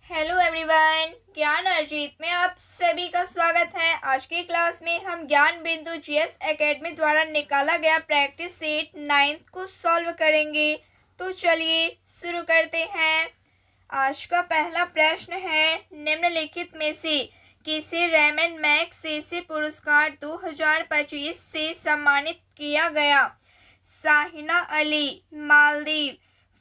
Hello everyone, ज्ञान अर्जित में आप सभी का स्वागत है। आज की क्लास में हम ज्ञान बिंदु जीएस एकेडमी द्वारा निकाला गया प्रैक्टिस सेट 9th को सॉल्व करेंगे। तो चलिए शुरू करते हैं। आज का पहला प्रश्न है, निम्नलिखित में से किसे रेमन मैगसेसे पुरस्कार 2025 से सम्मानित किया गया? Shahina Ali, Maldives,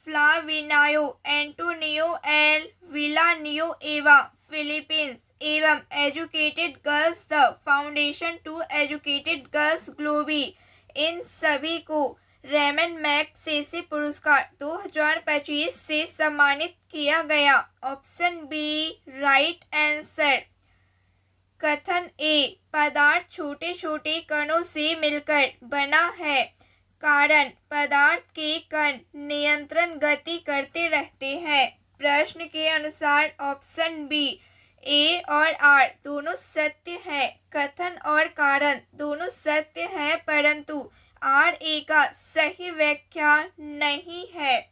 Flaviano Antonio L Villanueva, Philippines एवं educated girls the foundation to educated girls globally, इन सभी को रेमन मैगसेसे पुरस्कार 2025 से सम्मानित किया गया। Option B right answer. कथन ए, पदार्थ छोटे छोटे कणों से मिलकर बना है। कारण, पदार्थ के कण निरंतर गति करते रहते हैं। प्रश्न के अनुसार ऑप्शन बी ए और आर दोनों सत्य है। कथन और कारण दोनों सत्य है, परंतु आर ए का सही व्याख्या नहीं है।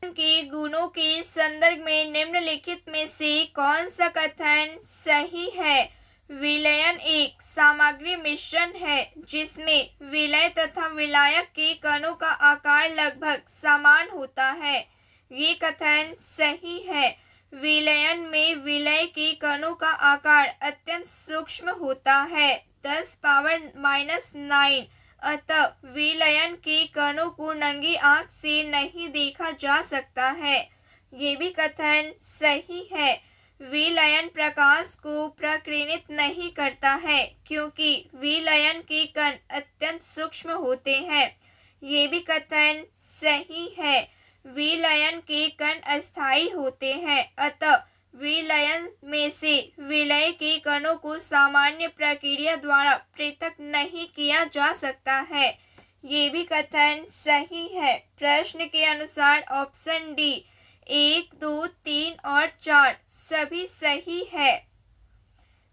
के गुणों के संदर्भ में निम्नलिखित में से कौन सा कथन सही है? विलयन एक सामग्री मिश्रण है जिसमें विलय तथा विलायक के कणों का आकार लगभग समान होता है। ये कथन सही है। विलयन में विलय के कणों का आकार अत्यंत सूक्ष्म होता है, 10⁻⁹। अतः विलयन के कणों को नंगी आंख से नहीं देखा जा सकता है। ये भी कथन सही है। विलयन प्रकाश को प्रकीर्णित नहीं करता है क्योंकि विलयन के कण अत्यंत सूक्ष्म होते हैं। ये भी कथन सही है। विलयन के कण अस्थायी होते हैं, अतः विलयन में से विलय के कणों को सामान्य प्रक्रिया द्वारा पृथक नहीं किया जा सकता है। ये भी कथन सही है। प्रश्न के अनुसार ऑप्शन डी 1, 2, 3 और 4 सभी सही है।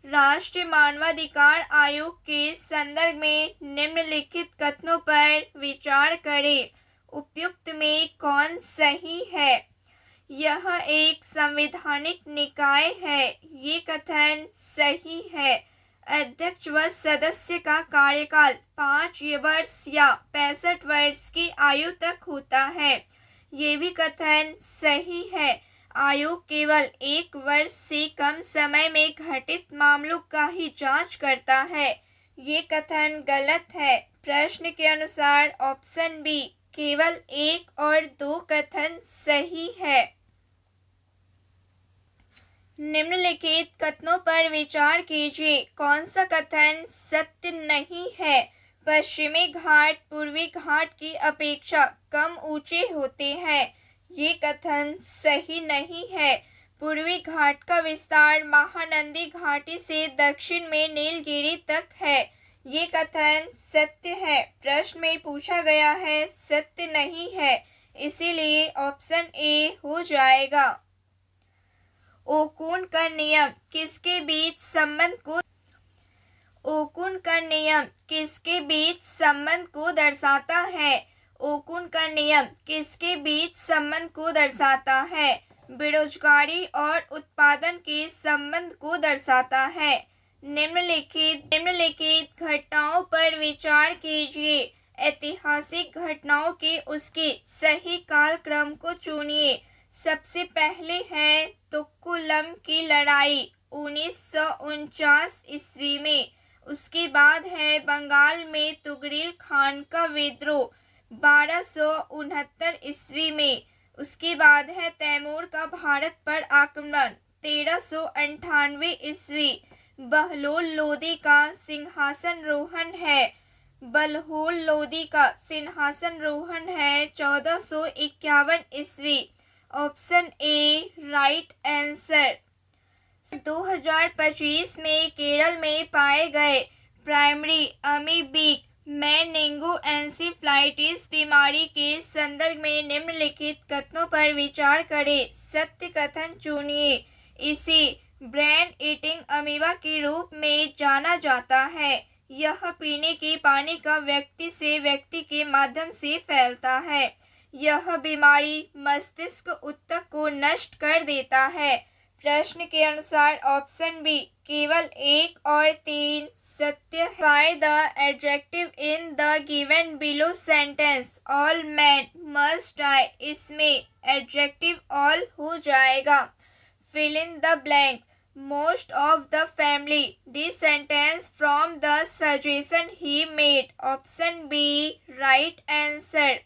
राष्ट्रीय मानवाधिकार आयोग के संदर्भ में निम्नलिखित कथनों पर विचार करें। उपयुक्त में कौन सही है? यह एक संवैधानिक निकाय है। ये कथन सही है। अध्यक्ष व सदस्य का कार्यकाल 5 वर्ष या 65 वर्ष की आयु तक होता है। ये भी कथन सही है। आयोग केवल 1 वर्ष से कम समय में घटित मामलों का ही जांच करता है। ये कथन गलत है। प्रश्न के अनुसार ऑप्शन बी केवल 1 और 2 कथन सही है। निम्नलिखित कथनों पर विचार कीजिए। कौन सा कथन सत्य नहीं है? पश्चिमी घाट पूर्वी घाट की अपेक्षा कम ऊंचे होते हैं। ये कथन सही नहीं है। पूर्वी घाट का विस्तार महानंदी घाटी से दक्षिण में नीलगिरी तक है। ये कथन सत्य है। प्रश्न में पूछा गया है सत्य नहीं है, इसीलिए ऑप्शन ए हो जाएगा। ओकुन का नियम किसके बीच संबंध को ओकुन का नियम किसके बीच संबंध को दर्शाता है? ओकुन का नियम किसके बीच संबंध को दर्शाता है? बेरोजगारी और उत्पादन के संबंध को दर्शाता है। निम्नलिखित घटनाओं पर विचार कीजिए। ऐतिहासिक घटनाओं के उसके सही कालक्रम को चुनिए। सबसे पहले है तुक्कुलम की लड़ाई 1949 ईस्वी में। उसके बाद है बंगाल में तुगरिल खान का विद्रोह 1269 ईस्वी में। उसके बाद है तैमूर का भारत पर आक्रमण 1398 ईस्वी। बहलोल लोदी का सिंहासन रोहन है। बलहोल लोदी का सिंहासन रोहन है 1451 ईस्वी। Option A right answer. 2025 में केरल में पाए गए प्राइमरी अमीबिक मेनिंगोएन्सेफलाइटिस बीमारी के संदर्भ में निम्नलिखित कथनों पर विचार करें। सत्य कथन चुनिए। इसे ब्रेन ईटिंग अमीबा के रूप में जाना जाता है। यह पीने के पानी का व्यक्ति से व्यक्ति के माध्यम से फैलता है। यह बीमारी मस्तिष्क ऊतक को नष्ट कर देता है। प्रश्न के अनुसार ऑप्शन बी केवल 1 और 3 सत्य है। Find the adjective in the given below sentence. All men must die. इसमें adjective all हो जाएगा। Fill in the blank. Most of the family. This sentence from the suggestion he made. Option B right answer.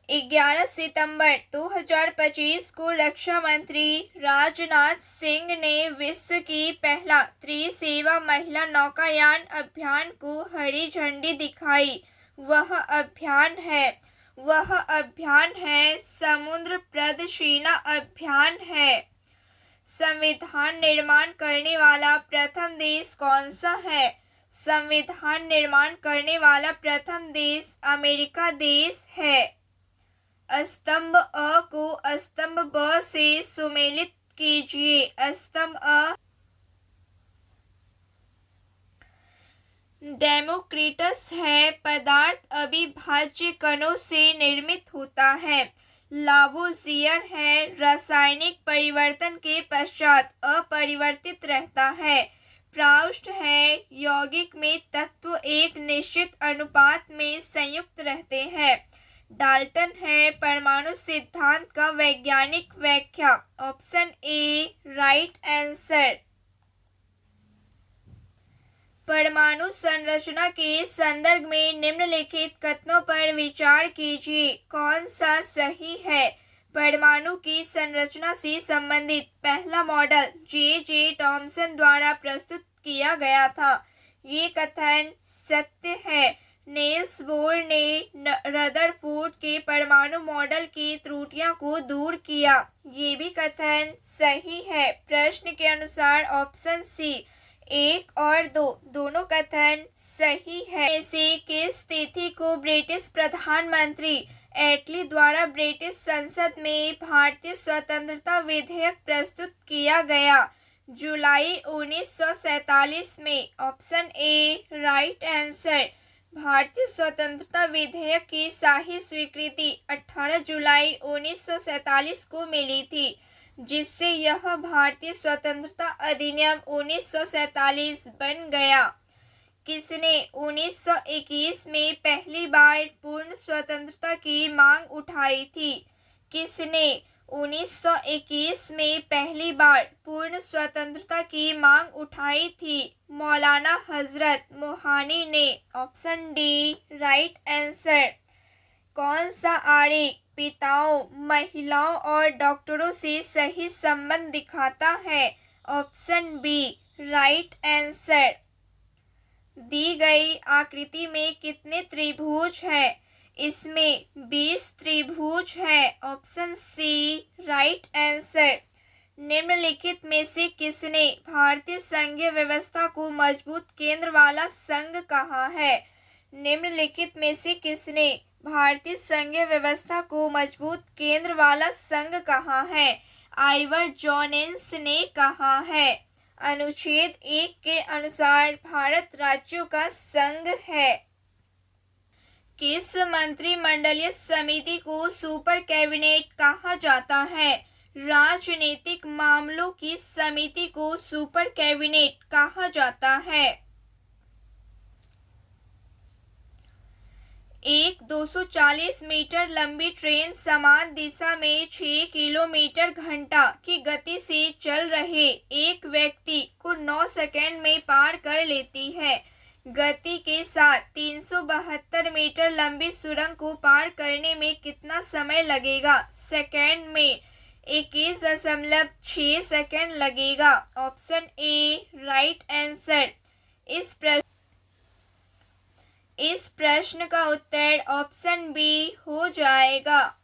11 सितंबर 2025 को रक्षा मंत्री राजनाथ सिंह ने विश्व की पहला त्रिसेवा महिला नौकायान अभियान को हरी झंडी दिखाई। वह अभियान है समुद्र प्रदक्षिणा अभियान है। संविधान निर्माण करने वाला प्रथम देश कौन सा है? संविधान निर्माण करने वाला प्रथम देश अमेरिका देश है। स्तंभ अ को स्तंभ ब से सुमेलित कीजिए। स्तंभ अ डेमोक्रिटस है। पदार्थ अविभाज्य कणों से निर्मित होता है। लावोजियर है। रासायनिक परिवर्तन के पश्चात अपरिवर्तित रहता है। प्राउस्ट है। यौगिक में तत्व एक निश्चित अनुपात में संयुक्त रहते हैं। डाल्टन है। परमाणु सिद्धांत का वैज्ञानिक व्याख्या। Option A right answer. परमाणु संरचना के संदर्भ में निम्नलिखित कथनों पर विचार कीजिए। कौन सा सही है? परमाणु की संरचना से संबंधित पहला मॉडल जे टॉमसन द्वारा प्रस्तुत किया गया था। ये कथन सत्य है। नील्स बोर ने रदरफोर्ड के परमाणु मॉडल की त्रुटियों को दूर किया। ये भी कथन सही है। प्रश्न के अनुसार ऑप्शन सी 1 और 2 दोनों कथन सही है। इसे किस तिथि को ब्रिटिश प्रधानमंत्री एटली द्वारा ब्रिटिश संसद में भारतीय स्वतंत्रता विधेयक प्रस्तुत किया गया? जुलाई 1947 में। Option A right answer. भारतीय स्वतंत्रता विधेयक की शाही स्वीकृति 18 जुलाई 1947 को मिली थी, जिससे यह भारतीय स्वतंत्रता अधिनियम 1947 बन गया। किसने 1921 में पहली बार पूर्ण स्वतंत्रता की मांग उठाई थी? किसने 1921 में पहली बार पूर्ण स्वतंत्रता की मांग उठाई थी? मौलाना हजरत मोहानी ने। Option D right answer. कौन सा आरेख पिताओं, महिलाओं और डॉक्टरों से सही संबंध दिखाता है? Option B right answer. दी गई आकृति में कितने त्रिभुज हैं? इसमें 20 त्रिभुज है। Option C right answer. निम्नलिखित में से किसने भारतीय संघीय व्यवस्था को मजबूत केंद्र वाला संघ कहा है? निम्नलिखित में से किसने भारतीय संघीय व्यवस्था को मजबूत केंद्र वाला संघ कहा है? आइवर जोनेस ने कहा है। अनुच्छेद 1 के अनुसार भारत राज्यों का संघ है। किस मंत्रिमंडलीय समिति को सुपर कैबिनेट कहा जाता है? राजनीतिक मामलों की समिति को सुपर कैबिनेट कहा जाता है। एक 240 मीटर लंबी ट्रेन समान दिशा में 6 किलोमीटर घंटा की गति से चल रहे एक व्यक्ति को 9 सेकंड में पार कर लेती है। गति के साथ 372 मीटर लंबी सुरंग को पार करने में कितना समय लगेगा? सेकंड में 21.6 सेकंड लगेगा। Option A right answer. इस प्रश्न का उत्तर ऑप्शन बी हो जाएगा।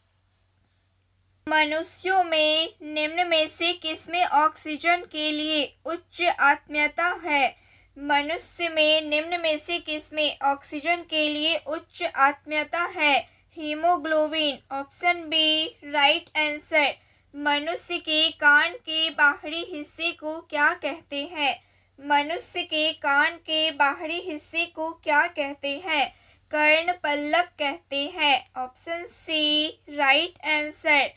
मनुष्यों में निम्न में से किसमें ऑक्सीजन के लिए उच्च आत्मीयता है? मनुष्य में निम्न में से किसमें ऑक्सीजन के लिए उच्च आत्मीयता है? Haemoglobin. Option B right answer. मनुष्य के कान के बाहरी हिस्से को क्या कहते हैं? मनुष्य के कान के बाहरी हिस्से को क्या कहते हैं? कर्ण पल्लव कहते हैं। Option C right answer.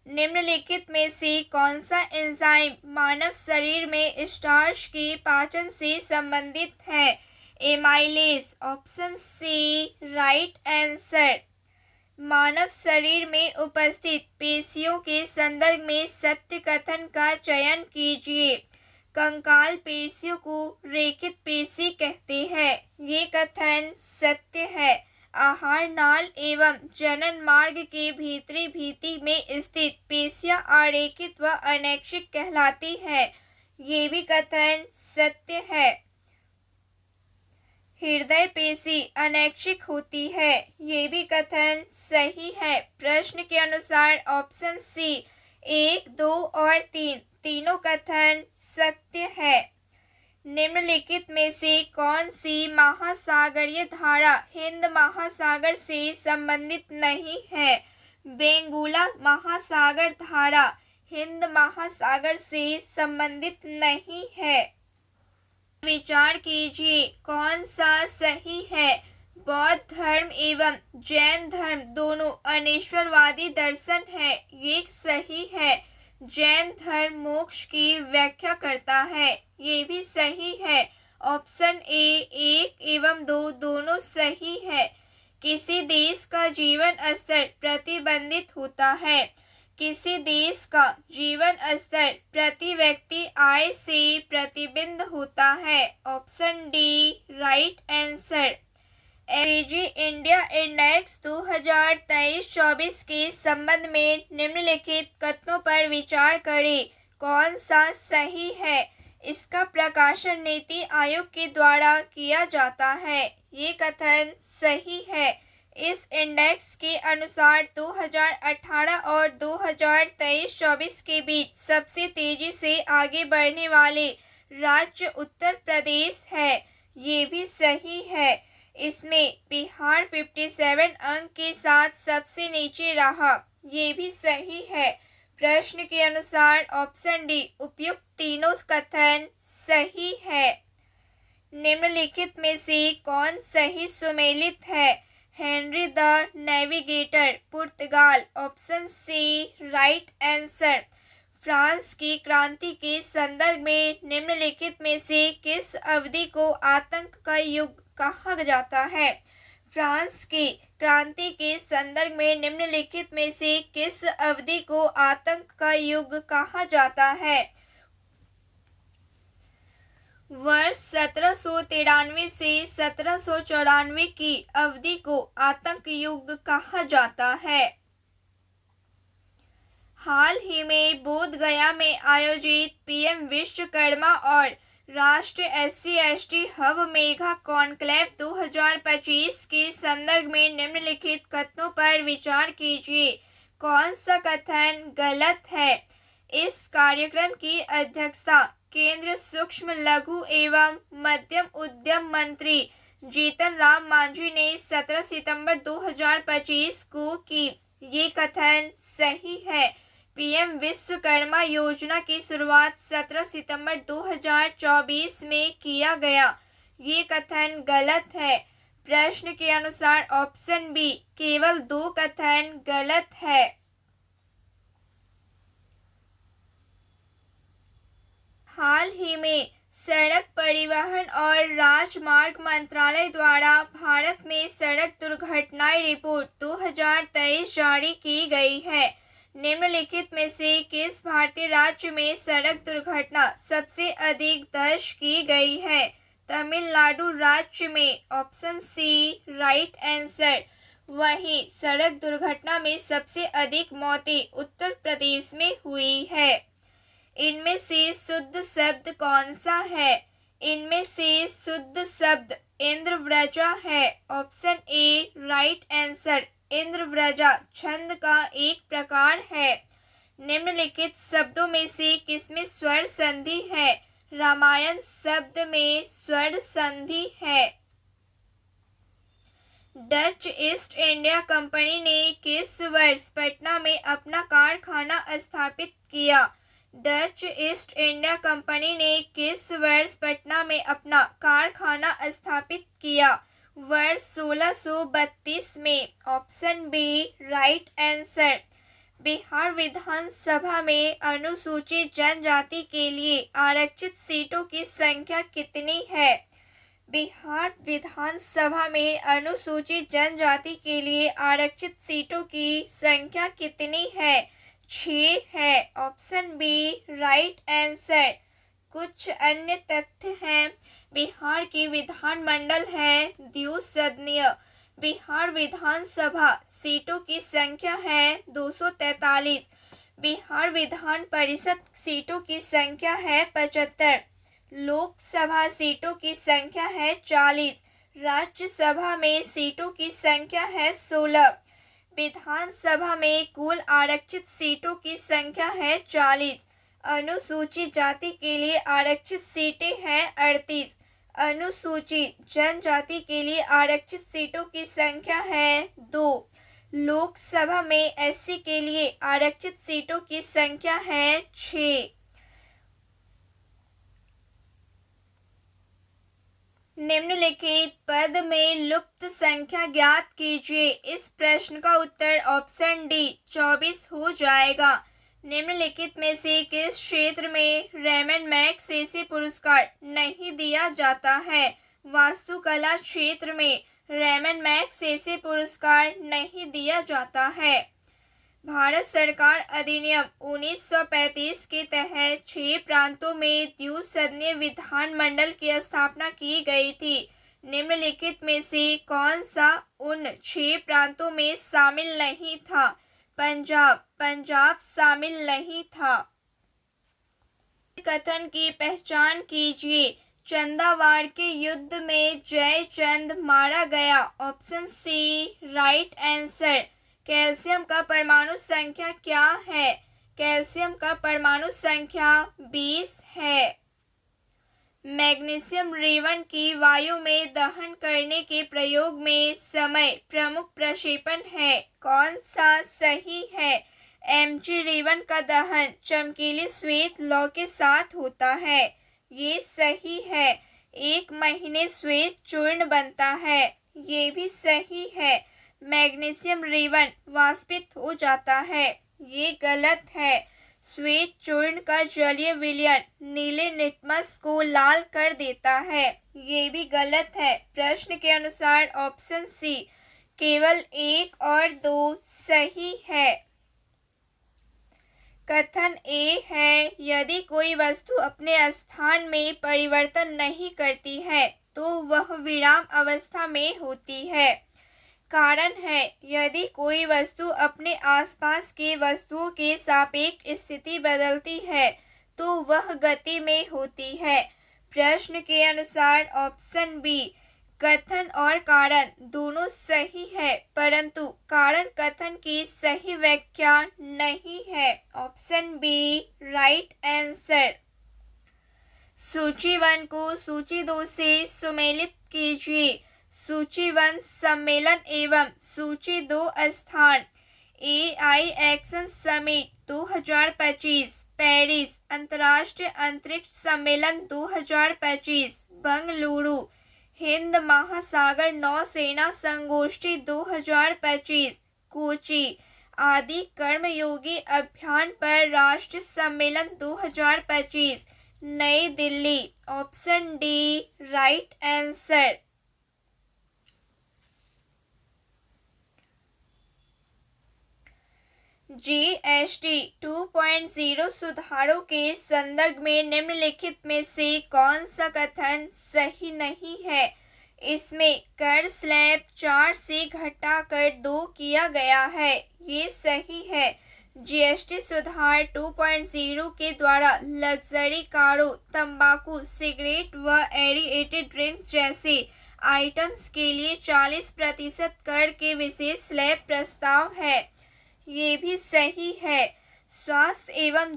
निम्नलिखित में से कौन सा एंजाइम मानव शरीर में स्टार्च के पाचन से संबंधित है? Amylase. Option C right answer. मानव शरीर में उपस्थित पेशियों के संदर्भ में सत्य कथन का चयन कीजिए। कंकाल पेशियों को रेखित पेशी कहते हैं। ये कथन सत्य है। आहार नाल एवं जनन मार्ग के भीतरी भित्ति में स्थित पेशियां अरेखित व अनैच्छिक कहलाती है। ये भी कथन सत्य है। हृदय पेशी अनैच्छिक होती है। ये भी कथन सही है। प्रश्न के अनुसार ऑप्शन सी 1, 2 और 3 तीनों कथन सत्य है। निम्नलिखित में से कौन सी महासागरीय धारा हिंद महासागर से संबंधित नहीं है? बेंगुला महासागर धारा हिंद महासागर से संबंधित नहीं है। विचार कीजिए कौन सा सही है। बौद्ध धर्म एवं जैन धर्म दोनों अनीश्वरवादी दर्शन है। ये सही है। जैन धर्म मोक्ष की व्याख्या करता है। ये भी सही है। ऑप्शन ए 1 एवं 2 दोनों सही है। किसी देश का जीवन स्तर प्रतिबंधित होता है। किसी देश का जीवन स्तर प्रति व्यक्ति आय से प्रतिबिंब होता है। Option D right answer. LPG India index 2023-24 के संबंध में निम्नलिखित कथनों पर विचार करें। कौन सा सही है? इसका प्रकाशन नीति आयोग के द्वारा किया जाता है। ये कथन सही है। इस इंडेक्स के अनुसार 2018 और 2023-24 के बीच सबसे तेजी से आगे बढ़ने वाले राज्य उत्तर प्रदेश है। ये भी सही है। इसमें बिहार 57 अंक के साथ सबसे नीचे रहा। ये भी सही है। प्रश्न के अनुसार ऑप्शन डी उपयुक्त तीनों कथन सही है। निम्नलिखित में से कौन सही सुमेलित है? हेनरी द नेविगेटर पुर्तगाल। Option C right answer. France की क्रांति के संदर्भ में निम्नलिखित में से किस अवधि को आतंक का युग कहा जाता है? फ्रांस की क्रांति के संदर्भ में निम्नलिखित में से किस अवधि को आतंक का युग कहा जाता है? वर्ष 1793 से 1794 की अवधि को आतंक युग कहा जाता है। हाल ही में बोधगया में आयोजित पीएम विश्वकर्मा और राष्ट्रीय SC/ST हब मेगा कॉन्क्लेव 2025 के संदर्भ में निम्नलिखित कथनों पर विचार कीजिए। कौन सा कथन गलत है? इस कार्यक्रम की अध्यक्षता केंद्र सूक्ष्म लघु एवं मध्यम उद्यम मंत्री जीतन राम मांझी ने 17 सितंबर 2025 को की। ये कथन सही है। पीएम विश्वकर्मा योजना की शुरुआत 17 सितंबर 2024 में किया गया। ये कथन गलत है। प्रश्न के अनुसार ऑप्शन बी केवल 2 कथन गलत है। हाल ही में सड़क परिवहन और राजमार्ग मंत्रालय द्वारा भारत में सड़क दुर्घटनाएं रिपोर्ट 2023 जारी की गई है। निम्नलिखित में से किस भारतीय राज्य में सड़क दुर्घटना सबसे अधिक दर्ज की गई है? तमिलनाडु राज्य में। Option C right answer. वहीं सड़क दुर्घटना में सबसे अधिक मौतें उत्तर प्रदेश में हुई है। इनमें से शुद्ध शब्द कौन सा है? इनमें से शुद्ध शब्द इंद्रव्रजा है। Option A right answer. इंद्रव्रजा छंद का एक प्रकार है। निम्नलिखित शब्दों में से किसमें स्वर संधि है? रामायण शब्द में स्वर संधि है। डच ईस्ट इंडिया कंपनी ने किस वर्ष पटना में अपना कारखाना स्थापित किया? डच ईस्ट इंडिया कंपनी ने किस वर्ष पटना में अपना कारखाना स्थापित किया? वर्ष 1632 में। Option B right answer. Bihar विधानसभा में अनुसूचित जनजाति के लिए आरक्षित सीटों की संख्या कितनी है? बिहार विधानसभा में अनुसूचित जनजाति के लिए आरक्षित सीटों की संख्या कितनी है? 6 है। Option B right answer. कुछ अन्य तथ्य हैं। बिहार की विधानमंडल है द्विसदनीय। बिहार विधानसभा सीटों की संख्या है 243। बिहार विधान परिषद सीटों की संख्या है 75। लोकसभा सीटों की संख्या है 40। राज्यसभा में सीटों की संख्या है 16। विधानसभा में कुल आरक्षित सीटों की संख्या है 40। अनुसूचित जाति के लिए आरक्षित सीटें हैं 38। अनुसूचित जनजाति के लिए आरक्षित सीटों की संख्या है 2। लोकसभा में एससी के लिए आरक्षित सीटों की संख्या है 6। निम्नलिखित पद में लुप्त संख्या ज्ञात कीजिए। इस प्रश्न का उत्तर ऑप्शन डी 24 हो जाएगा। निम्नलिखित में से किस क्षेत्र में रेमन मैगसेसे पुरस्कार नहीं दिया जाता है? वास्तुकला क्षेत्र में रेमन मैगसेसे पुरस्कार नहीं दिया जाता है। भारत सरकार अधिनियम 1935 के तहत 6 प्रांतों में द्विसदनीय विधानमंडल की स्थापना की गई थी। निम्नलिखित में से कौन सा उन 6 प्रांतों में शामिल नहीं था? पंजाब शामिल नहीं था। कथन की पहचान कीजिए। चंदावाड़ के युद्ध में जयचंद मारा गया। Option C right answer. Calcium का परमाणु संख्या क्या है? कैल्शियम का परमाणु संख्या 20 है। मैग्नीशियम रेवन की वायु में दहन करने के प्रयोग में समय प्रमुख प्रक्षेपण है। कौन सा सही है? Mg रेवन का दहन चमकीली श्वेत लौ के साथ होता है। ये सही है। 1 महीने श्वेत चूर्ण बनता है। ये भी सही है। मैग्नीशियम रेवन वाष्पित हो जाता है। ये गलत है। श्वेत चूर्ण का जलीय विलयन नीले लिटमस को लाल कर देता है। ये भी गलत है। प्रश्न के अनुसार ऑप्शन सी केवल 1 और 2 सही है। कथन ए है, यदि कोई वस्तु अपने स्थान में परिवर्तन नहीं करती है तो वह विराम अवस्था में होती है। कारण है, यदि कोई वस्तु अपने आसपास के वस्तुओं के सापेक्ष स्थिति बदलती है तो वह गति में होती है। प्रश्न के अनुसार ऑप्शन बी कथन और कारण दोनों सही है, परंतु कारण कथन की सही व्याख्या नहीं है। Option B right answer. सूची 1 को सूची 2 से सुमेलित कीजिए। सूची 1 सम्मेलन एवं सूची 2 स्थान। AI एक्शन समिट 2025 पेरिस अंतर्राष्ट्रीय अंतरिक्ष सम्मेलन 2025 बंगलुरु। हिंद महासागर नौसेना संगोष्ठी 2025 कोची। आदि कर्मयोगी अभियान पर राष्ट्रीय सम्मेलन 2025 नई Delhi. Option D right answer. GST 2.0 सुधारों के संदर्भ में निम्नलिखित में से कौन सा कथन सही नहीं है? इसमें कर स्लैब 4 से घटाकर 2 किया गया है। ये सही है। GST सुधार 2.0 के द्वारा लग्जरी कारों, तंबाकू, सिगरेट व एडिएटेड ड्रिंक्स जैसे आइटम्स के लिए 40% कर के विशेष स्लैब प्रस्ताव है। ये भी सही है। स्वास्थ्य एवं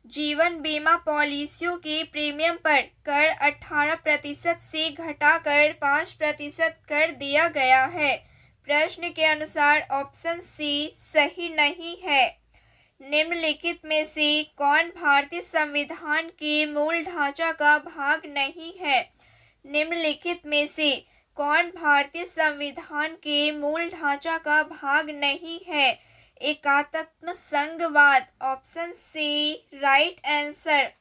जीवन बीमा पॉलिसियों के प्रीमियम पर कर 18% से घटाकर 5% कर दिया गया है। प्रश्न के अनुसार ऑप्शन सी सही नहीं है। निम्नलिखित में से कौन भारतीय संविधान के मूल ढांचा का भाग नहीं है? निम्नलिखित में से कौन भारतीय संविधान के मूल ढांचा का भाग नहीं है? एकात्म संघवाद। Option C right answer.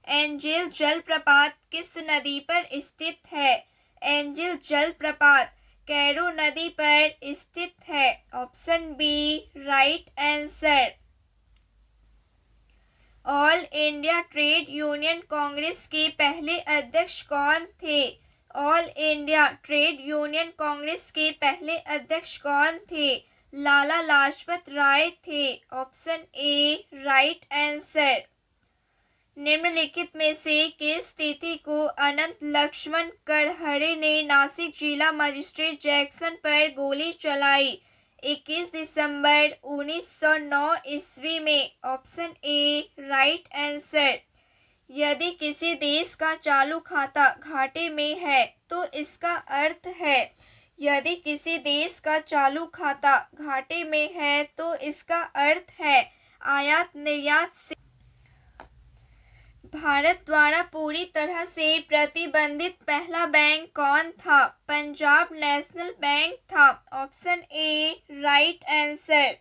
Angel जलप्रपात किस नदी पर स्थित है? एंजेल जलप्रपात कैरो नदी पर स्थित है। Option B right answer. All India Trade Union Congress के पहले अध्यक्ष कौन थे? All India Trade Union Congress के पहले अध्यक्ष कौन थे? लाला लाजपत राय थे। Option A right answer. निम्नलिखित में से किस तिथि को अनंत लक्ष्मण कड़हरे ने नासिक जिला मजिस्ट्रेट जैक्सन पर गोली चलाई? 21 दिसंबर 1909 ईस्वी में। Option A right answer. यदि किसी देश का चालू खाता घाटे में है तो इसका अर्थ है। यदि किसी देश का चालू खाता घाटे में है तो इसका अर्थ है आयात निर्यात से भारत द्वारा पूरी तरह से प्रतिबंधित पहला बैंक कौन था? पंजाब नेशनल बैंक था। Option A right answer.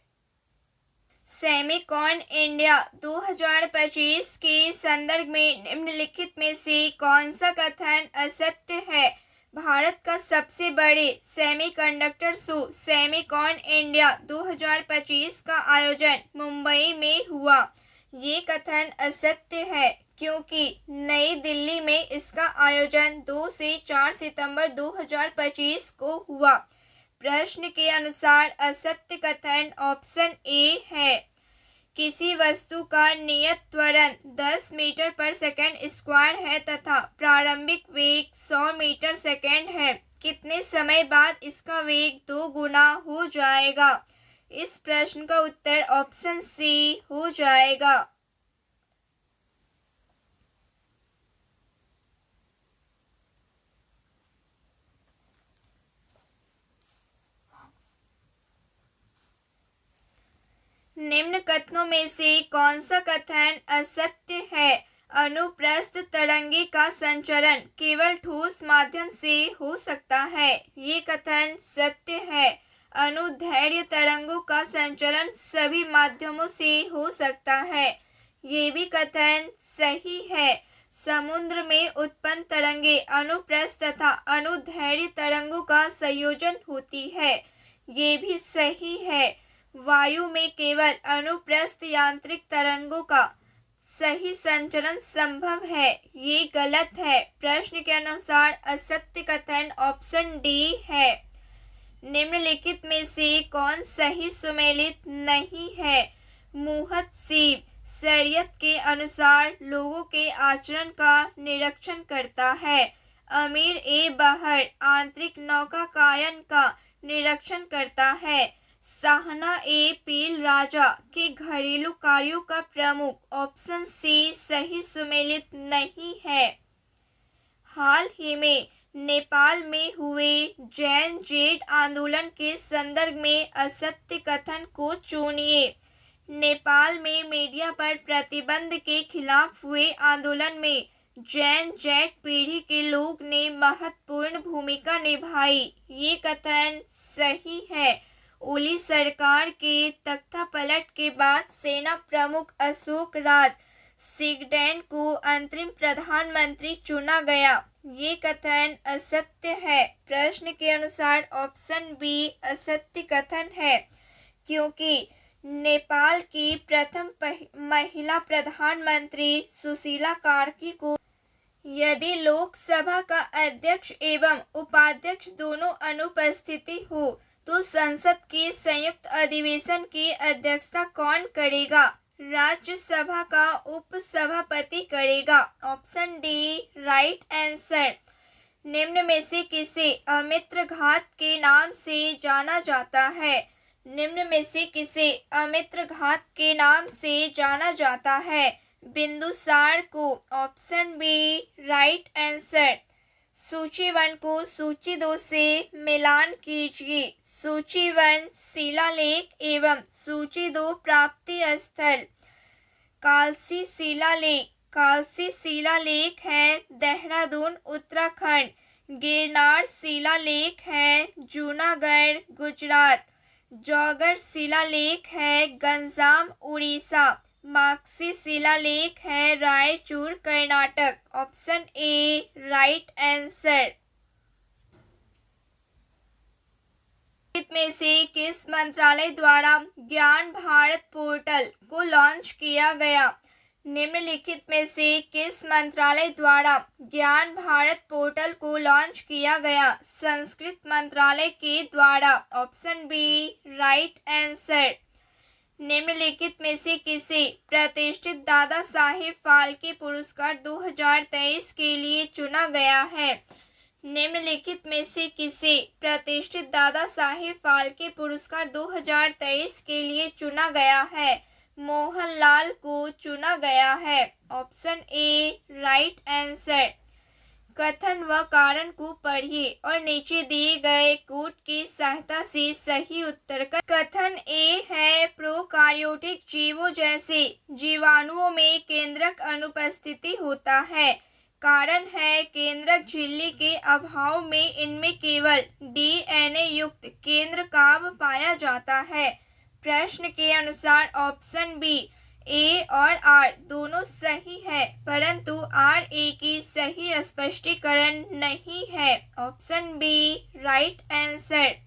Semicon India 2025 के संदर्भ में निम्नलिखित में से कौन सा कथन असत्य है? भारत का सबसे बड़े सेमीकंडक्टर शो सेमिकॉन इंडिया 2025 का आयोजन मुंबई में हुआ। ये कथन असत्य है क्योंकि नई दिल्ली में इसका आयोजन 2 से 4 सितंबर 2025 को हुआ। प्रश्न के अनुसार असत्य कथन ऑप्शन ए है। किसी वस्तु का नियत त्वरण 10 मीटर पर सेकंड स्क्वायर है तथा प्रारंभिक वेग 100 मीटर सेकंड है। कितने समय बाद इसका वेग 2 गुना हो जाएगा? इस प्रश्न का उत्तर ऑप्शन सी हो जाएगा। निम्न कथनों में से कौन सा कथन असत्य है? अनुप्रस्थ तरंगे का संचरण केवल ठोस माध्यम से हो सकता है। ये कथन सत्य है। अनुदैर्घ्य तरंगों का संचरण सभी माध्यमों से हो सकता है। ये भी कथन सही है। समुद्र में उत्पन्न तरंगे अनुप्रस्थ तथा अनुदैर्घ्य तरंगों का संयोजन होती है। ये भी सही है। वायु में केवल अनुप्रस्थ यांत्रिक तरंगों का सही संचरण संभव है। ये गलत है। प्रश्न के अनुसार असत्य कथन ऑप्शन डी है। निम्नलिखित में से कौन सही सुमेलित नहीं है? मुहत सीब शरीयत के अनुसार लोगों के आचरण का निरीक्षण करता है। अमीर ए बहर आंतरिक नौकायन का निरीक्षण करता है। साहना ए पील राजा के घरेलू कार्यों का प्रमुख। ऑप्शन सी सही सुमेलित नहीं है। हाल ही में नेपाल में हुए जैन जेड आंदोलन के संदर्भ में असत्य कथन को चुनिए। नेपाल में मीडिया पर प्रतिबंध के खिलाफ हुए आंदोलन में जैन जेड पीढ़ी के लोग ने महत्वपूर्ण भूमिका निभाई। ये कथन सही है। ओली सरकार के तख्तापलट के बाद सेना प्रमुख अशोक राज सिगडेन को अंतरिम प्रधानमंत्री चुना गया। ये कथन असत्य है। प्रश्न के अनुसार ऑप्शन बी असत्य कथन है क्योंकि नेपाल की प्रथम महिला प्रधानमंत्री सुशीला कार्की को यदि लोकसभा का अध्यक्ष एवं उपाध्यक्ष दोनों अनुपस्थिति हो तो संसद के संयुक्त अधिवेशन की अध्यक्षता कौन करेगा? राज्यसभा का उपसभापति करेगा। Option D right answer. निम्न में से किसे अमित्र घात के नाम से जाना जाता है? निम्न में से किसे अमित्र घात के नाम से जाना जाता है? बिंदुसार को। Option B right answer. सूची 1 को सूची 2 से मिलान कीजिए। सूची 1 शिलालेख एवं सूची 2 प्राप्ति स्थल। कालसी शिलालेख। कालसी शिलालेख है देहरादून उत्तराखंड। गिरनार शिलालेख है जूनागढ़ गुजरात। जौगढ़ शिलालेख है गंजाम उड़ीसा। माकसी शिलालेख है Raichur Karnataka. Option A right answer. में से किस मंत्रालय द्वारा ज्ञान भारत पोर्टल को लॉन्च किया गया? निम्नलिखित में से किस मंत्रालय द्वारा ज्ञान भारत पोर्टल को लॉन्च किया गया? संस्कृत मंत्रालय के द्वारा। Option B right answer. निम्नलिखित में से किसे प्रतिष्ठित दादा साहेब फाल्के पुरस्कार 2023 के लिए चुना गया है? निम्नलिखित में से किसे प्रतिष्ठित दादा साहेब फाल्के पुरस्कार 2023 के लिए चुना गया है? मोहनलाल को चुना गया है। Option A right answer. कथन व कारण को पढ़िए और नीचे दिए गए कोड की सहायता से सही उत्तर का। कथन ए है प्रोकार्योटिक जीवों जैसे जीवाणुओं में केंद्रक अनुपस्थिति होता है। कारण है केंद्रक झिल्ली के अभाव में इनमें केवल डीएनए युक्त केंद्रकाव पाया जाता है। प्रश्न के अनुसार ऑप्शन बी ए और आर दोनों सही है, परंतु आर ए की सही स्पष्टीकरण नहीं है। Option B right answer.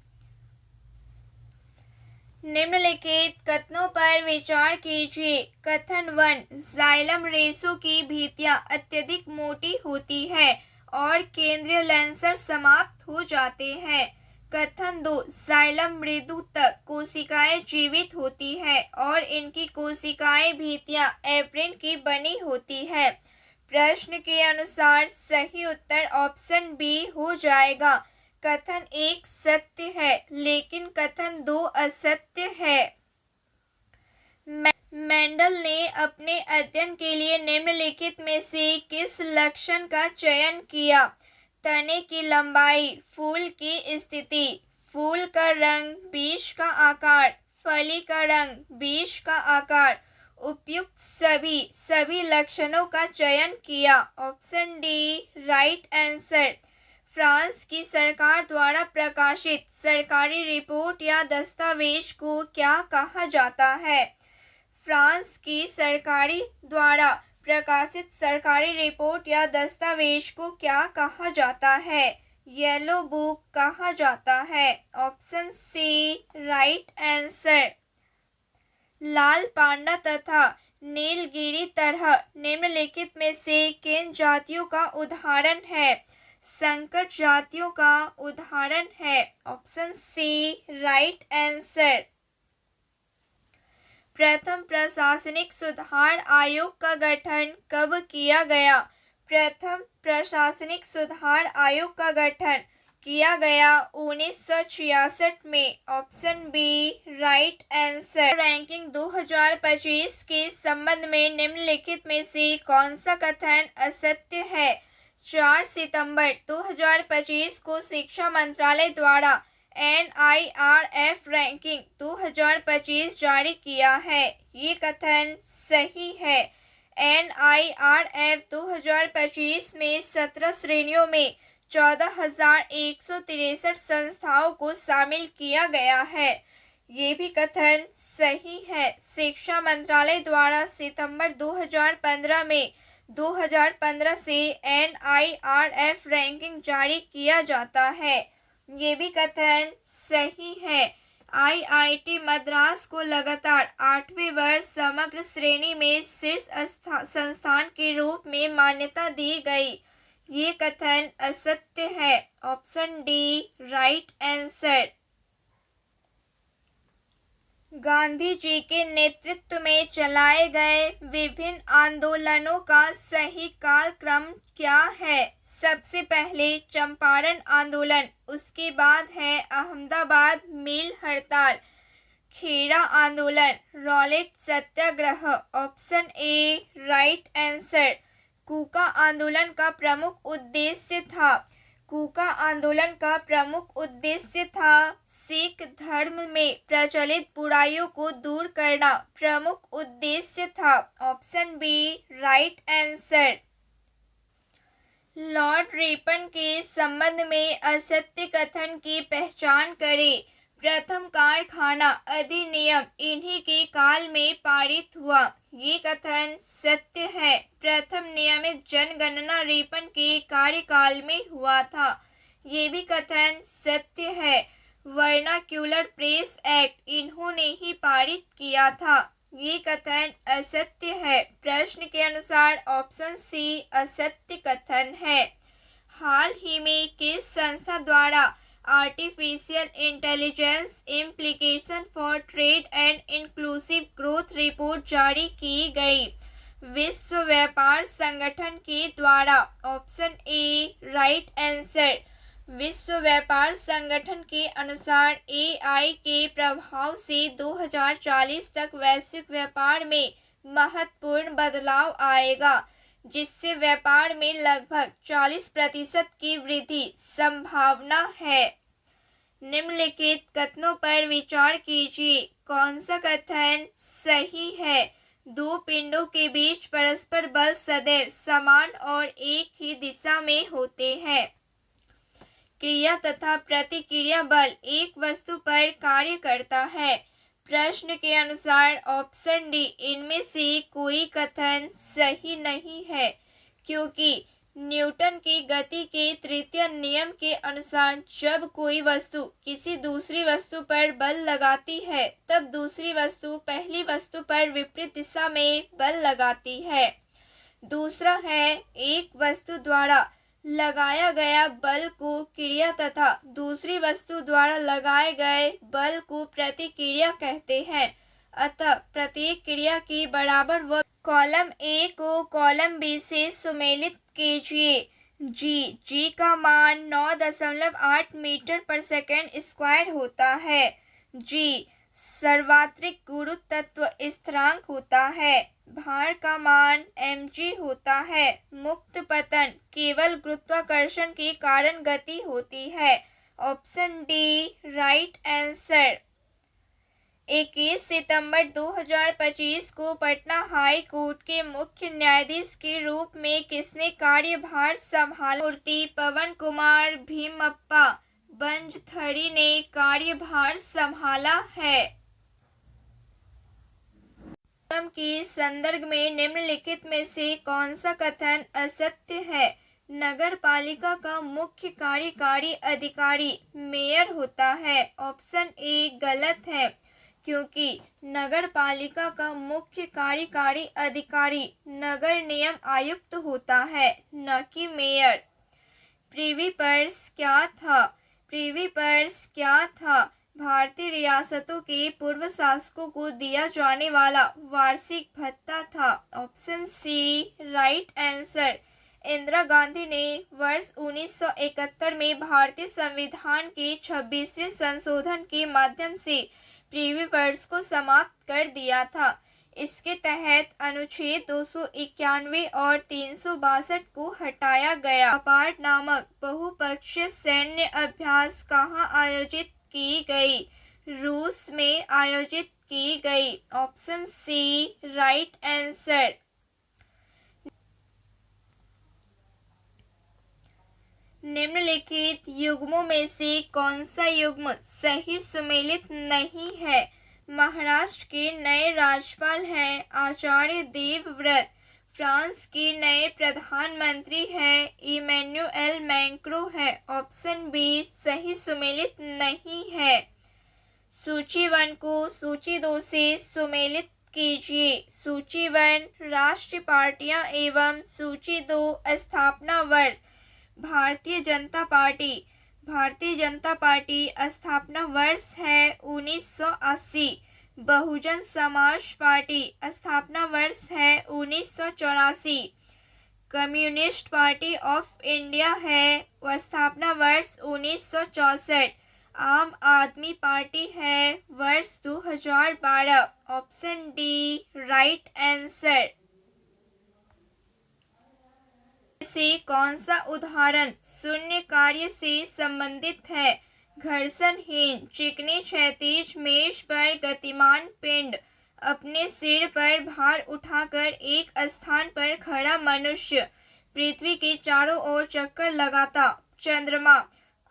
निम्नलिखित कथनों पर विचार कीजिए। कथन 1 जाइलम रेशों की भित्तियां अत्यधिक मोटी होती है और केंद्रीय लेंसर समाप्त हो जाते हैं। कथन 2 जाइलम मृदु तक कोशिकाएं जीवित होती है और इनकी कोशिकाएं भित्तियां एप्रिन की बनी होती है। प्रश्न के अनुसार सही उत्तर ऑप्शन बी हो जाएगा। कथन 1 सत्य है लेकिन कथन 2 असत्य है। मेंडल ने अपने अध्ययन के लिए निम्नलिखित में से किस लक्षण का चयन किया? तने की लंबाई, फूल की स्थिति, फूल का रंग, बीज का आकार, फली का रंग, बीज का आकार, उपयुक्त सभी लक्षणों का चयन किया। Option D right answer. France की सरकार द्वारा प्रकाशित सरकारी रिपोर्ट या दस्तावेज को क्या कहा जाता है? फ्रांस की सरकारी द्वारा प्रकाशित सरकारी रिपोर्ट या दस्तावेज को क्या कहा जाता है? येलो बुक कहा जाता है। Option C right answer. लाल पांडा तथा नीलगिरी तरह निम्नलिखित में से किन जातियों का उदाहरण है? संकट जातियों का उदाहरण है। Option C right answer. प्रथम प्रशासनिक सुधार आयोग का गठन कब किया गया? प्रथम प्रशासनिक सुधार आयोग का गठन किया गया 1966 में। Option B right answer. Ranking 2025 के संबंध में निम्नलिखित में से कौन सा कथन असत्य है? 4 सितंबर 2025 को शिक्षा मंत्रालय द्वारा NIRF रैंकिंग 2025 जारी किया है। ये कथन सही है। NIRF 2025 में 17 श्रेणियों में 14,163 संस्थाओं को शामिल किया गया है। ये भी कथन सही है। शिक्षा मंत्रालय द्वारा सितंबर 2015 में 2015 से NIRF रैंकिंग जारी किया जाता है। ये भी कथन सही है। IIT मद्रास को लगातार 8वें वर्ष समग्र श्रेणी में शीर्ष संस्थान के रूप में मान्यता दी गई। ये कथन असत्य है। Option D right answer. Gandhi ji के नेतृत्व में चलाए गए विभिन्न आंदोलनों का सही कालक्रम क्या है? सबसे पहले चंपारण आंदोलन, उसके बाद है अहमदाबाद मिल हड़ताल, खेड़ा आंदोलन, Rowlatt satyagraha. Option A right answer. Kuka आंदोलन का प्रमुख उद्देश्य था सिख धर्म में प्रचलित बुराइयों को दूर करना प्रमुख उद्देश्य था। Option B right answer. Lord Ripon के संबंध में असत्य कथन की पहचान करें। प्रथम कारखाना अधिनियम इन्हीं के काल में पारित हुआ। ये कथन सत्य है। प्रथम नियमित जनगणना रिपन के कार्यकाल में हुआ था। ये भी कथन सत्य है। वर्नाक्यूलर प्रेस एक्ट इन्होंने ही पारित किया था। ये कथन असत्य है। प्रश्न के अनुसार ऑप्शन सी असत्य कथन है। हाल ही में किस संस्था द्वारा artificial intelligence implication for trade and inclusive growth report जारी की गई? विश्व व्यापार संगठन के द्वारा। Option A right answer. विश्व व्यापार संगठन के अनुसार एआई के प्रभाव से 2040 तक वैश्विक व्यापार में महत्वपूर्ण बदलाव आएगा, जिससे व्यापार में लगभग 40% की वृद्धि संभावना है। निम्नलिखित कथनों पर विचार कीजिए। कौन सा कथन सही है? दो पिंडों के बीच परस्पर बल सदैव समान और एक ही दिशा में होते हैं। क्रिया तथा प्रतिक्रिया बल एक वस्तु पर कार्य करता है। प्रश्न के अनुसार ऑप्शन डी इनमें से कोई कथन सही नहीं है, क्योंकि न्यूटन की गति के तृतीय नियम के अनुसार जब कोई वस्तु किसी दूसरी वस्तु पर बल लगाती है, तब दूसरी वस्तु पहली वस्तु पर विपरीत दिशा में बल लगाती है। दूसरा है, एक वस्तु द्वारा लगाया गया बल को क्रिया तथा दूसरी वस्तु द्वारा लगाए गए बल को प्रतिक्रिया कहते हैं। अतः प्रत्येक क्रिया की बराबर व कॉलम ए को कॉलम बी से सुमेलित कीजिए। जी का मान 9.8 मीटर पर सेकंड स्क्वायर होता है। जी सर्वात्रिक गुरुत्व स्थिरांक होता है। भार का मान mg होता है। मुक्त पतन केवल गुरुत्वाकर्षण के कारण गति होती है। Option D right answer. 21 सितंबर 2025 को पटना हाई कोर्ट के मुख्य न्यायाधीश के रूप में किसने कार्यभार संभाला? मूर्ति पवन कुमार भीमप्पा बंजथरी ने कार्यभार संभाला है। के संदर्भ में निम्नलिखित में से कौन सा कथन असत्य है? नगर पालिका का मुख्य कार्यकारी अधिकारी मेयर होता है। ऑप्शन ए गलत है, क्योंकि नगर पालिका का मुख्य कार्यकारी अधिकारी नगर नियम आयुक्त होता है, न कि मेयर। प्रिवी पर्स क्या था? प्रिवी पर्स क्या था? भारतीय रियासतों के पूर्व शासकों को दिया जाने वाला वार्षिक भत्ता था। Option C right answer. Indira Gandhi ने वर्ष 1971 में भारतीय संविधान के 26वें संशोधन के माध्यम से प्रिवी पर्स को समाप्त कर दिया था। इसके तहत अनुच्छेद 291 और 362 को हटाया गया। अपार्ट नामक बहुपक्षीय सैन्य अभ्यास कहाँ आयोजित की गई? रूस में आयोजित की गई। Option C right answer. निम्नलिखित युग्मों में से कौन सा युग्म सही सुमेलित नहीं है? महाराष्ट्र के नए राज्यपाल हैं आचार्य देवव्रत। फ्रांस के नए प्रधानमंत्री हैं इमैनुएल मैक्रों है। ऑप्शन बी सही सुमेलित नहीं है। सूची 1 को सूची 2 से सुमेलित कीजिए। सूची 1 राष्ट्रीय पार्टियां एवं सूची 2 स्थापना वर्ष। भारतीय जनता पार्टी। भारतीय जनता पार्टी स्थापना वर्ष है 1980। बहुजन समाज पार्टी स्थापना वर्ष है 1984। कम्युनिस्ट पार्टी ऑफ इंडिया है स्थापना वर्ष 1964। आम आदमी पार्टी है वर्ष 2012। Option D right answer. से कौन सा उदाहरण शून्य कार्य से संबंधित है? घर्षणहीन चिकनी क्षैतिज मेज पर गतिमान पिंड, अपने सिर पर भार उठाकर एक स्थान पर खड़ा मनुष्य, पृथ्वी के चारों ओर चक्कर लगाता चंद्रमा,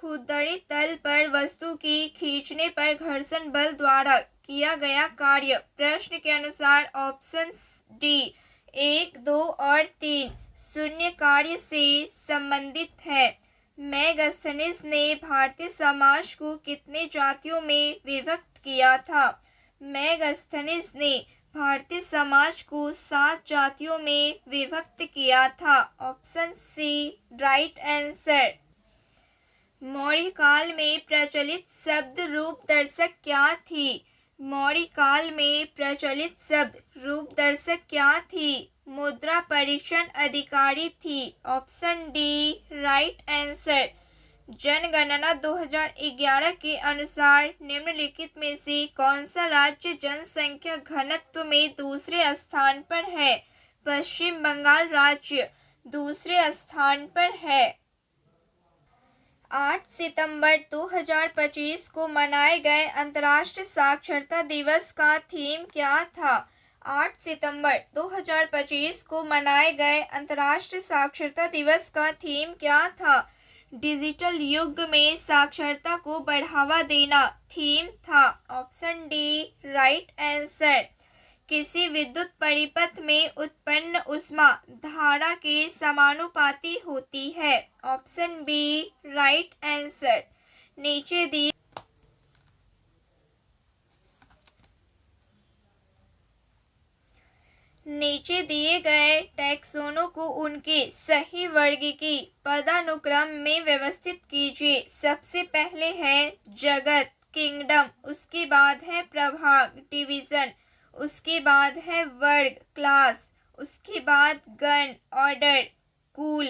खुरदरी तल पर वस्तु की खींचने पर घर्षण बल द्वारा किया गया कार्य। प्रश्न के अनुसार ऑप्शन डी 1, 2 और 3 शून्य कार्य से संबंधित है। मैगस्थनीज ने भारतीय समाज को कितने जातियों में विभक्त किया था? मैगस्थनीज ने भारतीय समाज को 7 जातियों में विभक्त किया था। Option C right answer. Maurya काल में प्रचलित शब्द रूप दर्शक क्या थी? मौर्य काल में प्रचलित शब्द रूप दर्शक क्या थी? मुद्रा परीक्षण अधिकारी थी। Option D right answer. जनगणना 2011 के अनुसार निम्नलिखित में से कौन सा राज्य जनसंख्या घनत्व में दूसरे स्थान पर है? पश्चिम बंगाल राज्य दूसरे स्थान पर है। 8 सितंबर 2025 को मनाए गए अंतर्राष्ट्रीय साक्षरता दिवस का थीम क्या था? 8 सितंबर 2025 को मनाए गए अंतर्राष्ट्रीय साक्षरता दिवस का थीम क्या था? डिजिटल युग में साक्षरता को बढ़ावा देना थीम था। Option D right answer. किसी विद्युत परिपथ में उत्पन्न ऊष्मा धारा के समानुपाती होती है। Option B right answer. नीचे दिए गए टैक्सोनों को उनके सही वर्ग की पदानुक्रम में व्यवस्थित कीजिए। सबसे पहले है जगत किंगडम, उसके बाद है प्रभाग डिवीजन, उसके बाद है वर्ग क्लास, उसके बाद गण ऑर्डर, कुल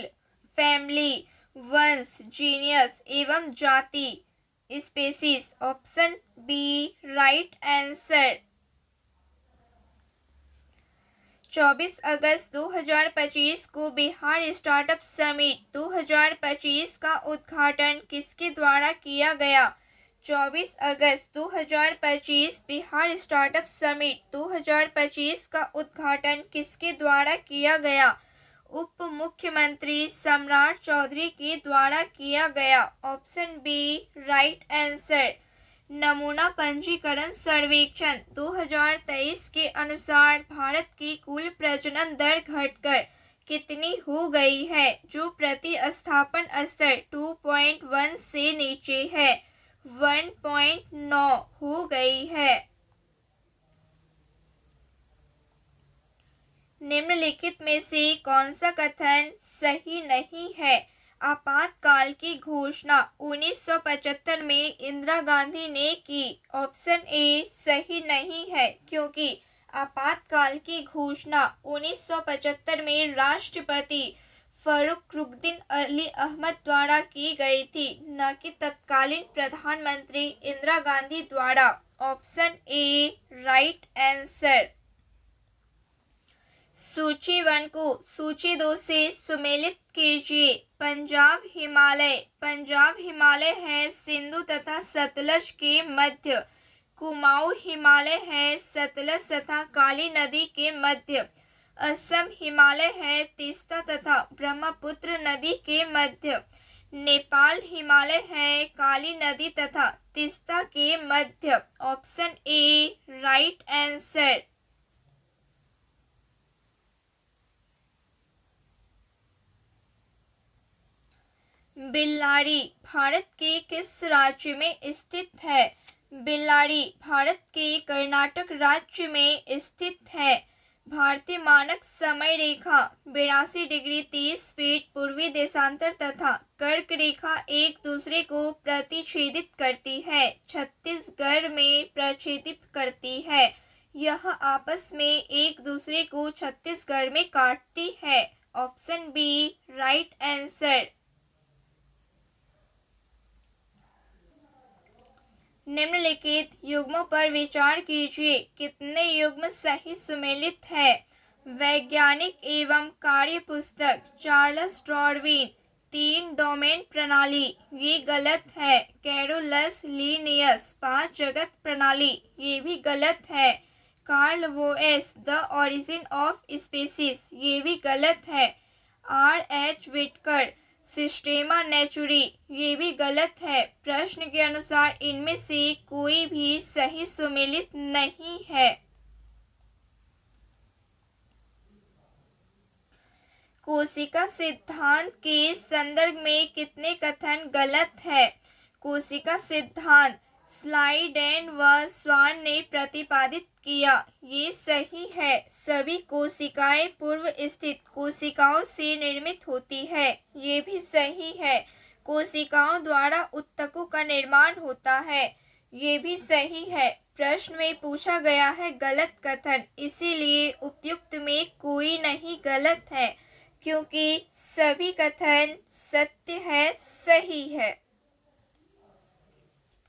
फैमिली, वंश जीनियस एवं जाति species. Option B right answer. 24 अगस्त 2025 को बिहार स्टार्टअप समिट 2025 का उद्घाटन किसके द्वारा किया गया? 24 अगस्त 2025 बिहार स्टार्टअप समिट 2025 का उद्घाटन किसके द्वारा किया गया? उप मुख्यमंत्री सम्राट चौधरी के द्वारा किया गया। Option B right answer. नमूना पंजीकरण सर्वेक्षण 2023 के अनुसार भारत की कुल प्रजनन दर घटकर कितनी हो गई है, जो प्रतिस्थापन स्तर 2.1 से नीचे है? 1.9 हो गई है। निम्नलिखित में से कौन सा कथन सही नहीं है? आपातकाल की घोषणा 1975 में इंदिरा गांधी ने की। ऑप्शन ए सही नहीं है, क्योंकि आपातकाल की घोषणा 1975 में राष्ट्रपति फरुखरुद्दीन अली अहमद द्वारा की गई थी, न कि तत्कालीन प्रधानमंत्री इंदिरा गांधी द्वारा। Option A right answer. सूची 1 को सूची 2 से सुमेलित कीजिए। पंजाब हिमालय है सिंधु तथा सतलज के मध्य। कुमाऊं हिमालय है सतलज तथा काली नदी के मध्य। असम हिमालय है तीस्ता तथा ब्रह्मपुत्र नदी के मध्य। नेपाल हिमालय है काली नदी तथा तीस्ता के मध्य। Option A right answer. Bellary Bharat के किस राज्य में स्थित है? बेल्लारी भारत के कर्नाटक राज्य में स्थित है। भारतीय मानक समय रेखा 82 डिग्री 30 फीट पूर्वी देशांतर तथा कर्क रेखा एक दूसरे को प्रतिच्छेदित करती है, छत्तीसगढ़ में प्रक्षेपित करती है। यह आपस में एक दूसरे को छत्तीसगढ़ में काटती है। Option B right answer. निम्नलिखित युग्मों पर विचार कीजिए। कितने युग्म सही सुमेलित है? वैज्ञानिक एवं कार्य पुस्तक चार्ल्स डार्विन, 3 डोमेन प्रणाली, ये गलत है। कैरोलस लीनियस 5 जगत प्रणाली, ये भी गलत है। Carl Woese the origin of species, ये भी गलत है। R.H. विटकर सिस्टेमा नेचुरी, ये भी गलत है। प्रश्न के अनुसार इनमें से कोई भी सही सुमेलित नहीं है। कोशिका सिद्धांत के संदर्भ में कितने कथन गलत है? कोशिका सिद्धांत स्लाइडेन व स्वान ने प्रतिपादित किया, ये सही है। सभी कोशिकाएं पूर्व स्थित कोशिकाओं से निर्मित होती है, ये भी सही है। कोशिकाओं द्वारा उत्तकों का निर्माण होता है, ये भी सही है। प्रश्न में पूछा गया है गलत कथन, इसीलिए उपयुक्त में कोई नहीं गलत है, क्योंकि सभी कथन सत्य है, सही है।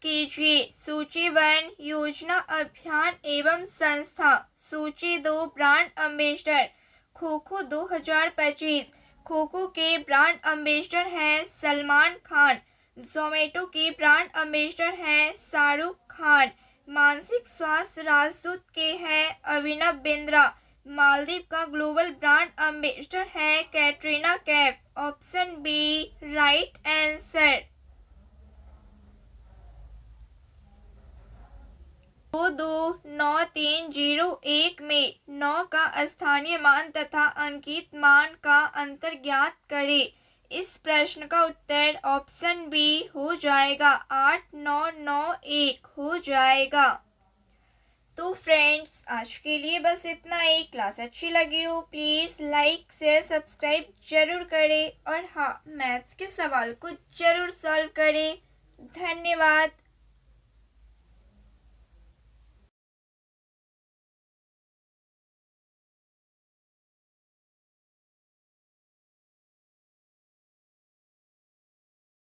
कीजिए सूचीबद्ध योजना, अभियान एवं संस्था। सूची 2 ब्रांड एम्बेसडर खो खो 2025। खो खो के ब्रांड एम्बेसडर हैं सलमान खान। जोमेटो के ब्रांड एम्बेसडर हैं शाहरुख खान। मानसिक स्वास्थ्य राजदूत के हैं अभिनव बिंद्रा। मालदीव का ग्लोबल ब्रांड एम्बेसडर है Katrina Kaif. Option B right answer. 229301 में 9 का स्थानीय मान तथा अंकित मान का अंतर ज्ञात करें। इस प्रश्न का उत्तर ऑप्शन बी हो जाएगा, 8991 हो जाएगा। तो फ्रेंड्स आज के लिए बस इतना ही। क्लास अच्छी लगी हो प्लीज़ लाइक शेयर सब्सक्राइब जरूर करें और हाँ मैथ्स के सवाल को जरूर सॉल्व करें। धन्यवाद।